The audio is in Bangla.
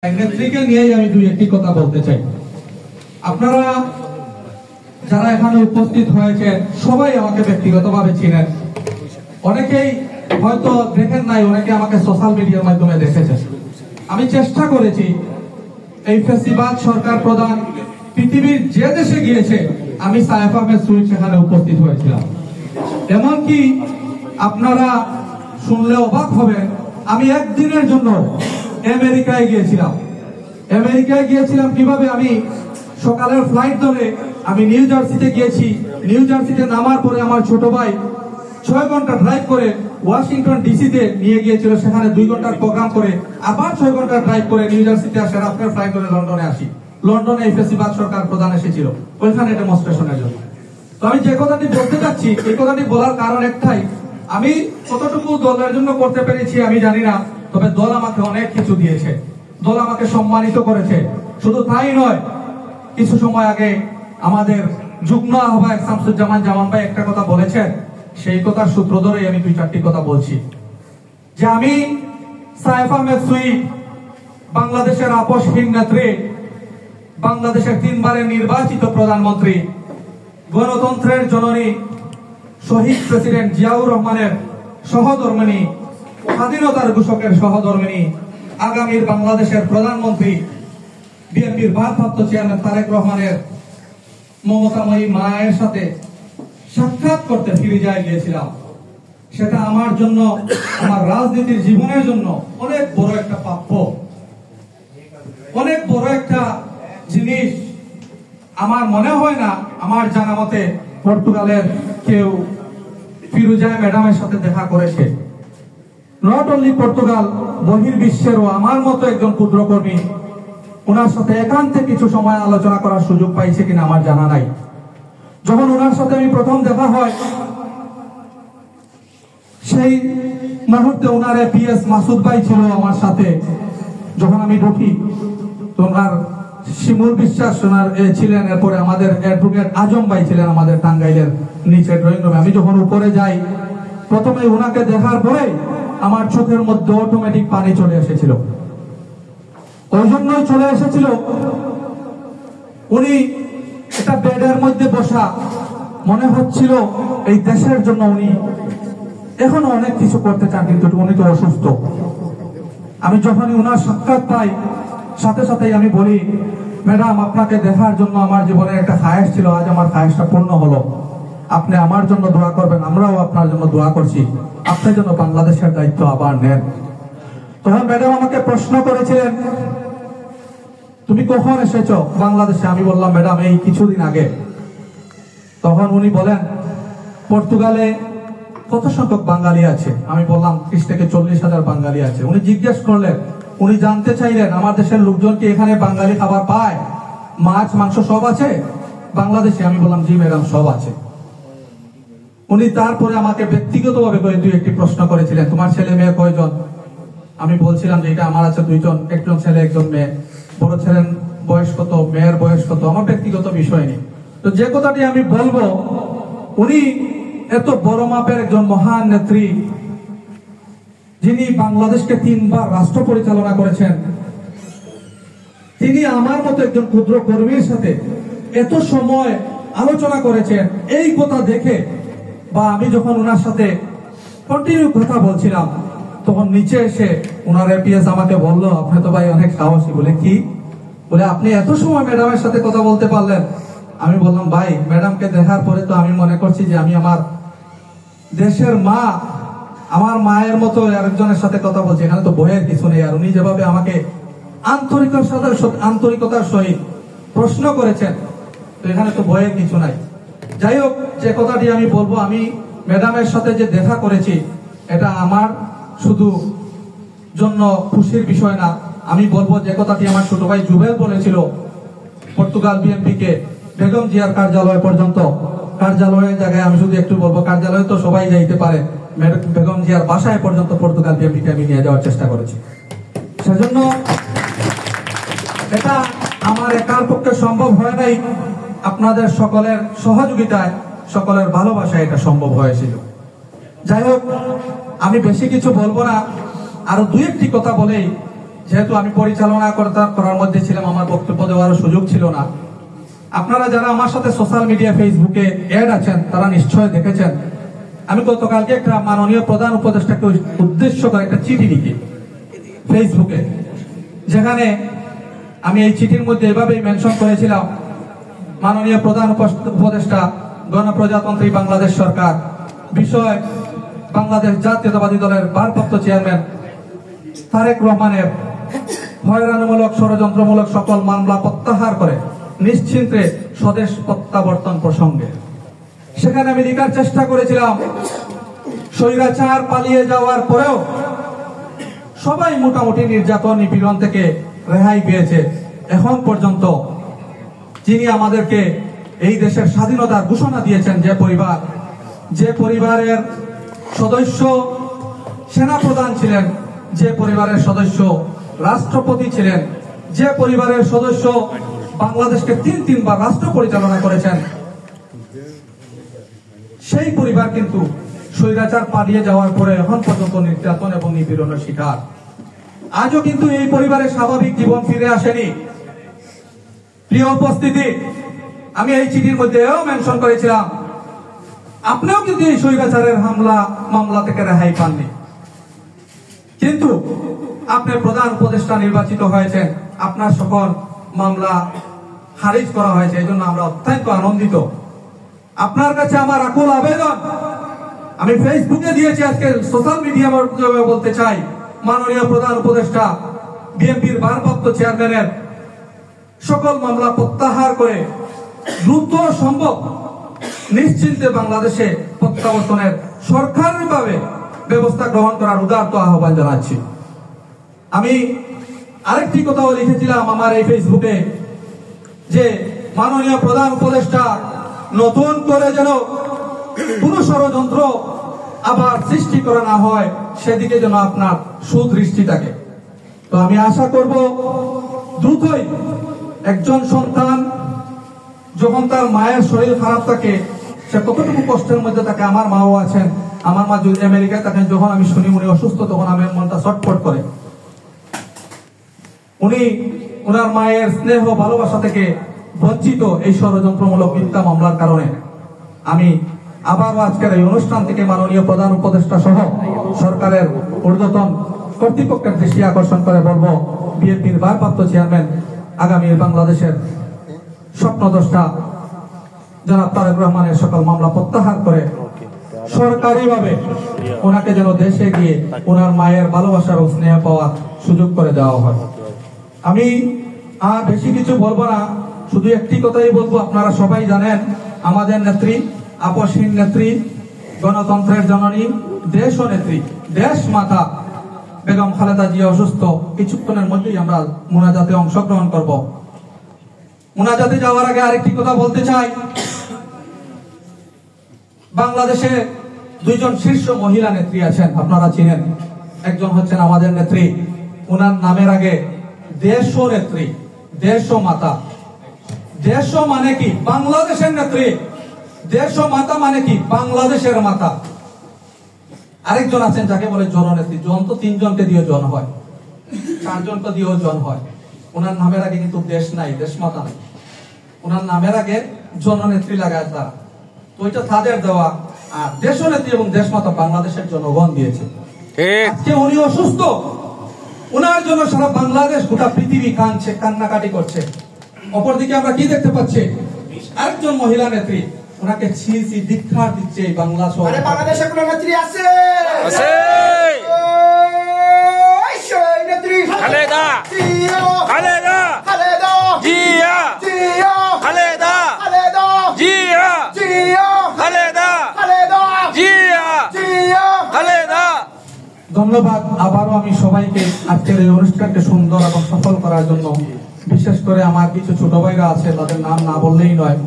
নেত্রীকে নিয়েই আমি দুই একটি কথা বলতে চাই। আপনারা যারা এখানে উপস্থিত হয়েছে সবাই আমাকে ব্যক্তিগতভাবে চিনেন, অনেকেই হয়তো দেখেন নাই, অনেকে আমাকে সোশ্যাল মিডিয়ার মাধ্যমে দেখেছেন। আমি চেষ্টা করেছি এই ফেসিবাদ সরকার প্রধান পৃথিবীর যে দেশে গিয়েছে আমি সায়েফ আহমেদ সুইট সেখানে উপস্থিত হয়েছিলাম। এমনকি আপনারা শুনলে অবাক হবেন, আমি একদিনের জন্য আমেরিকায় গিয়েছিলাম। কিভাবে? আমি সকালের ফ্লাইট ধরে আমি নিউ জার্সিতে গিয়েছি। নিউ জার্সিতে নামার পরে আমার ছোট ভাই 6 ঘন্টা ড্রাইভ করে ওয়াশিংটন ডিসিতে নিয়ে গিয়েছিল, সেখানে 2 ঘন্টার প্রোগ্রাম করে আবার 6 ঘন্টা ড্রাইভ করে নিউ জার্সিতে আসে, রাত্রের ফ্লাইট ধরে লন্ডনে আসি। লন্ডনে এই ফেসিবাদ সরকার প্রধান এসেছিল ওইখানে ডেমনস্ট্রেশনের জন্য। তো আমি যে কথাটি বলতে চাচ্ছি, এই কথাটি বলার কারণ একটাই, আমি কতটুকু দলের জন্য করতে পেরেছি আমি জানি না, তবে দল আমাকে অনেক কিছু দিয়েছে, দল আমাকে সম্মানিত করেছে। শুধু তাই নয়, কিছু সময় আগে আমাদের যুগ্ম আহ্বায়ক শামসুজ্জামান জামান ভাই একটা কথা বলেছেন, সেই কথার সূত্র ধরেই আমি 2-4টি কথা বলছি। যে আমি সায়েফ আহমেদ সুইট, বাংলাদেশের আপসহীন নেত্রী, বাংলাদেশের 3 বারের নির্বাচিত প্রধানমন্ত্রী, গণতন্ত্রের জননী, শহীদ প্রেসিডেন্ট জিয়াউর রহমানের সহধর্মিণী, স্বাধীনতার ঘোষকের সহধর্মিণী, আগামীর বাংলাদেশের প্রধানমন্ত্রী, বিএনপির ভারপ্রাপ্ত চেয়ারম্যান তারেক রহমানের মমতাময়ী মায়ের সাথে সাক্ষাৎ করতে ফিরিজায় গিয়েছিলাম। সেটা আমার জন্য, আমার রাজনীতির জীবনের জন্য অনেক বড় একটা প্রাপ্য, অনেক বড় একটা জিনিস। আমার মনে হয় না, আমার জানা মতে পর্তুগালের কেউ ফিরোজায় ম্যাডামের সাথে দেখা করেছে। নট অনলি পর্তুগাল, বহির্বিশ্বেরও আমার মতো একজন ক্ষুদ্র কর্মী ওনার সাথে একান্তে কিছু সময় আলোচনা করার সুযোগ পাইছে কিনা আমার জানা নাই। যখন ওনার সাথে আমি প্রথম দেখা হয়, সেই মুহূর্তে ওনার পিএস মাসুদ ভাই ছিল আমার সাথে। যখন আমি ঢুকি তো ওনার শিমুল বিশ্বাস ওনার ছিলেন, এরপরে আমাদের অ্যাডভোকেট আজম ভাই ছিলেন আমাদের টাঙ্গাইলের নিচে ড্রয়িং রুমে। আমি যখন উপরে যাই, প্রথমে ওনাকে দেখার পরে আমার চোখের মধ্যে অটোমেটিক পানি চলে এসেছিল। ওই জন্যই চলে এসেছিল, উনি একটা বেডের মধ্যে বসা, মনে হচ্ছিল এই দেশের জন্য উনি এখনো অনেক কিছু করতে চান, কিন্তু উনি তো অসুস্থ। আমি যখনই ওনার সাক্ষাৎ পাই, সাথে সাথেই আমি বলি, ম্যাডাম আপনাকে দেখার জন্য আমার জীবনে একটা খায়েশ ছিল, আজ আমার খায়েশটা পূর্ণ হলো। আপনি আমার জন্য দোয়া করবেন, আমরাও আপনার জন্য দোয়া করছি, আপনি যেন বাংলাদেশের দায়িত্ব আবার নেন। তখন ম্যাডাম আমাকে প্রশ্ন করেছিলেন, তুমি কখন এসেছো বাংলাদেশে? আমি বললাম, ম্যাডাম এই কিছুদিন আগে। তখন উনি বলেন, পর্তুগালে কত সংখ্যক বাঙালি আছে? আমি বললাম 30 থেকে 40,000 বাঙালি আছে। উনি জিজ্ঞেস করলেন, উনি জানতে চাইলেন আমার দেশের লোকজন কি এখানে বাঙালি খাবার পায়, মাছ মাংস সব আছে বাংলাদেশে? আমি বললাম, জি ম্যাডাম সব আছে। উনি তারপরে আমাকে ব্যক্তিগতভাবে 2-1টি প্রশ্ন করেছিলেন, তোমার ছেলে মেয়ে কয়জন? আমি বলছিলাম যে এটা আমার আছে 2 জন, একজন ছেলে একজন মেয়ে। বড় ছেলের বয়স কত, মেয়ের বয়স কত, আমার ব্যক্তিগত বিষয় নেই। তো যে কথাটি আমি বলবো, উনি এত বড় মাপের একজন মহান নেত্রী, যিনি বাংলাদেশকে 3 বার রাষ্ট্র পরিচালনা করেছেন, তিনি আমার মতো একজন ক্ষুদ্র কর্মীর সাথে এত সময় আলোচনা করেছেন। এই কথা দেখে, বা আমি যখন ওনার সাথে কন্টিনিউ কথা বলছিলাম, তখন নিচে এসে ওনার এপিএস আমাকে বলল, আপনি তো ভাই অনেক সাহসী। বলে কি? বলে আপনি এত সময় ম্যাডামের সাথে কথা বলতে পারলেন। আমি বললাম, ভাই ম্যাডামকে দেখার পরে তো আমি মনে করছি যে আমি আমার দেশের মা, আমার মায়ের মতো আরেকজনের সাথে কথা বলছি, এখানে তো ভয়ের কিছু নেই। আর উনি যেভাবে আমাকে আন্তরিকতার সহিত প্রশ্ন করেছেন, তো এখানে তো ভয়ের কিছু নাই। যাই হোক, যে কথাটি আমি বলবো, আমি ম্যাডামের সাথে যে দেখা করেছি, এটা আমার শুধু জন্য খুশির বিষয় না। আমি বলবো যে কথাটি আমার ছোট ভাই জুবেল বলেছিল, পর্তুগাল বিএনপি কে বেগম জিয়ার কার্যালয় পর্যন্ত, কার্যালয়ের জায়গায় আমি শুধু একটু বলবো, কার্যালয়ে তো সবাই যাইতে পারে, বেগম জিয়ার বাসায় পর্যন্ত পর্তুগাল বিএনপি কে আমি নিয়ে যাওয়ার চেষ্টা করেছি। সেজন্য এটা আমার একার পক্ষে সম্ভব হয় নাই, আপনাদের সকলের সহযোগিতায়, সকলের ভালোবাসায় এটা সম্ভব হয়েছিল। যাই হোক, আমি বেশি কিছু বলবো না, আরো 2-1টি কথা বলেই যেহেতু আমি পরিচালনা করার মধ্যে ছিলাম, আমার বক্তব্য দেওয়ার সুযোগ ছিল না। আপনারা যারা আমার সাথে সোশ্যাল মিডিয়া ফেসবুকে অ্যাড আছেন তারা নিশ্চয় দেখেছেন, আমি গতকালকে একটা মাননীয় প্রধান উপদেষ্টাকে উদ্দেশ্য করে একটা চিঠি লিখি ফেসবুকে, যেখানে আমি এই চিঠির মধ্যে এভাবেই মেনশন করেছিলাম, মাননীয় প্রধান উপদেষ্টা গণপ্রজাতন্ত্রী বাংলাদেশ সরকার বিষয় বাংলাদেশ জাতীয়তাবাদী দলের ভারপ্রাপ্ত চেয়ারম্যান তারেক রহমানের হয়রানিমূলক ষড়যন্ত্রমূলক সকল মামলা প্রত্যাহার করে নিশ্চিন্তে স্বদেশ প্রত্যাবর্তন প্রসঙ্গে। সেখানে আমি লিখার চেষ্টা করেছিলাম, স্বৈরাচার পালিয়ে যাওয়ার পরেও সবাই মোটামুটি নির্যাতন নিপীড়ন থেকে রেহাই পেয়েছে। এখন পর্যন্ত যিনি আমাদেরকে এই দেশের স্বাধীনতার ঘোষণা দিয়েছেন, যে পরিবারের সদস্য সেনাপ্রধান ছিলেন, যে পরিবারের সদস্য রাষ্ট্রপতি ছিলেন, যে পরিবারের সদস্য বাংলাদেশকে তিনবার রাষ্ট্র পরিচালনা করেছেন, সেই পরিবার কিন্তু স্বৈরাচার পালিয়ে যাওয়ার পরে এখন পর্যন্ত নির্যাতন এবং নিপীড়নের শিকার। আজও কিন্তু এই পরিবারের স্বাভাবিক জীবন ফিরে আসেনি। প্রিয় উপস্থিতি, আমি এই চিঠির মধ্যেও মেনশন করেছিলাম, আপনিও কিন্তু এই স্বৈরাচারের মামলা থেকে রেহাই পাননি, কিন্তু আপনি প্রধান উপদেষ্টা নির্বাচিত হয়েছেন, আপনার সকল মামলা খারিজ করা হয়েছে। এই জন্য আমরা অত্যন্ত আনন্দিত। আপনার কাছে আমার আকুল আবেদন, আমি ফেসবুকে দিয়েছি, আজকে সোশ্যাল মিডিয়া মাধ্যমে বলতে চাই, মাননীয় প্রধান উপদেষ্টা বিএনপির ভারপ্রাপ্ত চেয়ারম্যানের সকল মামলা প্রত্যাহার করে দ্রুত সম্ভব নিশ্চিন্তে বাংলাদেশে প্রত্যাবর্তনের সরকারিভাবে ব্যবস্থা গ্রহণ করার উদারত আহ্বান জানাচ্ছি। আমি আরেকটি কথাও লিখেছিলাম আমার এই ফেসবুকে, যে মাননীয় প্রধান উপদেষ্টা নতুন করে যেন কোন ষড়যন্ত্র আবার সৃষ্টি করা না হয়, সেদিকে যেন আপনার সুদৃষ্টি থাকে। তো আমি আশা করব দ্রুতই একজন সন্তান যখন তার মায়ের শরীর খারাপ থাকে, সে কতটুকু কষ্টের মধ্যে থাকে। আমার মাও আছেন, আমার মা যদি আমেরিকায় থাকেন, যখন আমি শুনি উনি অসুস্থ, তখন আমার মনটা ছটফট করে। উনি ওনার মায়ের স্নেহ ভালোবাসা থেকে বঞ্চিত এই ষড়যন্ত্রমূলক মিথ্যা মামলার কারণে। আমি আবারও আজকের এই অনুষ্ঠান থেকে মাননীয় প্রধান উপদেষ্টা সহ সরকারের ঊর্ধ্বতন কর্তৃপক্ষের দৃষ্টি আকর্ষণ করে বলবো, বিএনপির ভারপ্রাপ্ত চেয়ারম্যান আগামী বাংলাদেশের স্বপ্নদ্রষ্টা জনাব তারেক রহমানের সকল মামলা প্রত্যাহার করে সরকারিভাবে ওনাকে যেন দেশে গিয়ে ওনার মায়ের ভালোবাসা এবং স্নেহ পাওয়ার সুযোগ করে দেওয়া হয়। আমি আর বেশি কিছু বলবো না, শুধু একটি কথাই বলবো, আপনারা সবাই জানেন আমাদের নেত্রী, আপসহীন নেত্রী, গণতন্ত্রের জননী, দেশ ও নেত্রী, দেশ মাতা বেগম খালেদা জিয়া অসুস্থ। কিছুক্ষণের মধ্যেই আমরা মুনাজাতে অংশগ্রহণ করব। মুনাজাতে যাওয়ার আগে আরেকটি কথা বলতে চাই, বাংলাদেশে দুইজন শীর্ষ মহিলা নেত্রী আছেন, আপনারা চিনেন। একজন হচ্ছেন আমাদের নেত্রী, ওনার নামের আগে দেশ ও নেত্রী, দেশ ও মাতা। দেশ মানে কি? বাংলাদেশের নেত্রী। দেশ ও মাতা মানে কি? বাংলাদেশের মাতা। আরেকজন আছেন যাকে বলে জননেত্রী। জন তো তিনজনকে দিয়ে জন হয়, চারজনকে দিয়েও জন হয়। ওনার নামের আগে কিন্তু দেশ নাই, দেশ মাতা নাই, ওনার নামের আগে জননেত্রী লাগায় তারা। তো ওইটা তাদের দেওয়া। আর দেশনেত্রী এবং দেশমাতা বাংলাদেশের জনগণ দিয়েছে। আজকে উনি অসুস্থ, ওনার জন্য সারা বাংলাদেশ, গোটা পৃথিবী কাঁদছে, কান্নাকাটি করছে। অপরদিকে আমরা কি দেখতে পাচ্ছি? আরেকজন মহিলা নেত্রী, ওনাকে ছিঁচি দীক্ষা দিচ্ছে বাংলা সহ। বাংলাদেশে কোন নেত্রী আছে? নেত্রী খালেদা জিয়া, খালেদা খালেদা জিয়া, জিয়া খালেদা খালেদা জিয়া, জিয়া খালেদা খালেদা জিয়া, জিয়া খালেদা। ধন্যবাদ। আবারও আমি সবাইকে আজকের এই অনুষ্ঠানকে সুন্দর এবং সফল করার জন্য, বিশেষ করে আমার কিছু ছোট ভাইরা আছে, তাদের নাম না বললেই নয়,